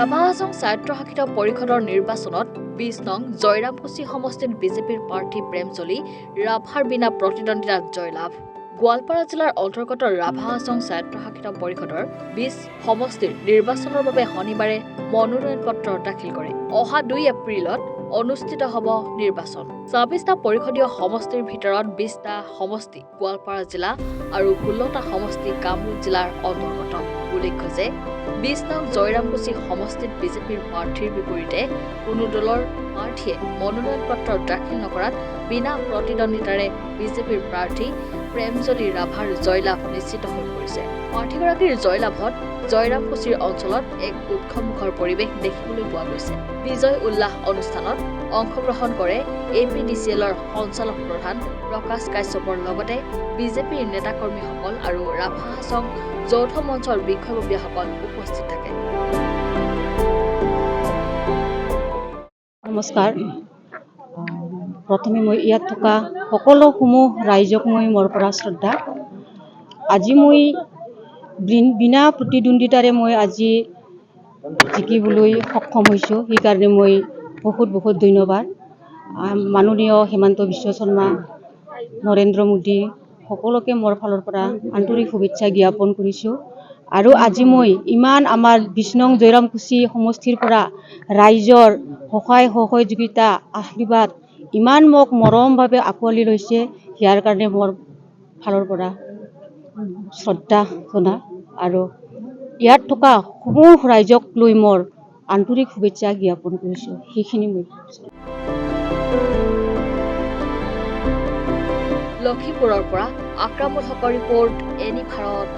ৰাভা হাছং স্বায়ত্তশাসিত পৰিষদৰ নিৰ্বাচনত ২০ নং জয়ৰামকুছি সমষ্টিত বিজেপিৰ প্ৰাৰ্থী প্ৰেমজলী ৰাভাৰ বিনা প্ৰতিদ্বন্দ্বিতাত জয়লাভ। গোৱালপাৰা জিলাৰ অন্তৰ্গত ৰাভা হাছং স্বায়ত্তশাসিত পৰিষদৰ ২০ সমষ্টিৰ নিৰ্বাচনৰ বাবে শনিবাৰে মনোনয়ন পত্ৰ দাখিল কৰে। অহা ২ এপ্ৰিলত অনুষ্ঠিত হ'ব নিৰ্বাচন। ২৬টা পৰিষদীয় সমষ্টিৰ ভিতৰত ২০টা সমষ্টি গোৱালপাৰা জিলা আৰু ১৬টা সমষ্টি কামৰূপ জিলাৰ অন্তৰ্গত। উল্লেখ্য যে ২০ নং জয়ৰামকুছি সমষ্টিত বিজেপিৰ প্ৰাৰ্থীৰ বিপৰীতে কোনো দলৰ প্ৰাৰ্থীয়ে মনোনয়ন পত্ৰ দাখিল নকৰাত বিনা প্ৰতিদ্বন্দ্বিতাৰে বিজেপিৰ প্ৰাৰ্থী প্ৰেমজলী ৰাভাৰ জয়লাভ নিশ্চিত হৈ পৰিছে। প্ৰাৰ্থীগৰাকীৰ জয়লাভত জয়ৰামকুছিৰ অঞ্চলত এক উৎসৱমুখৰ পৰিৱেশ দেখিবলৈ পোৱা গৈছে। বিজয় উল্লাস অনুষ্ঠানত অংশগ্ৰহণ কৰে APDCLৰ সঞ্চালক প্ৰধান প্ৰকাশ কাশ্যপৰ লগতে বিজেপিৰ নেতাকৰ্মীসকল আৰু ৰাভা হাছং যৌথ মঞ্চৰ বিষয়ববীয়াসকল উপস্থিত থাকে। নমস্কাৰ। প্ৰথমে মই ইয়াত থকা সকলোসমূহ ৰাইজক মই মোৰ পৰা শ্ৰদ্ধা। আজি মই বিনা প্ৰতিদ্বন্দ্বিতাৰে মই আজি জিকিবলৈ সক্ষম হৈছোঁ, সেইকাৰণে মই বহুত ধন্যবাদ। মাননীয় হিমন্ত বিশ্ব শৰ্মা, নৰেন্দ্ৰ মোদী সকলোকে মোৰ ফালৰ পৰা আন্তৰিক শুভেচ্ছা জ্ঞাপন কৰিছোঁ। আৰু আজি মই ইমান আমাৰ ২০ নং জয়ৰামকুছি সমষ্টিৰ পৰা ৰাইজৰ সহায় সহযোগিতা আশীৰ্বাদ ইমান মোক মৰমভাৱে আঁকোৱালি লৈছে, ইয়াৰ কাৰণে মোৰ ফালৰ পৰা শ্ৰদ্ধা জনা আৰু ইয়াত থকা সমূহ ৰাইজক লৈ মোৰ আন্তৰিক শুভেচ্ছা জ্ঞাপন কৰিছোঁ। সেইখিনি মই লখিমপুৰৰ পৰা আক্ৰামুল হকৰ ৰিপৰ্ট, এনি ভাৰত।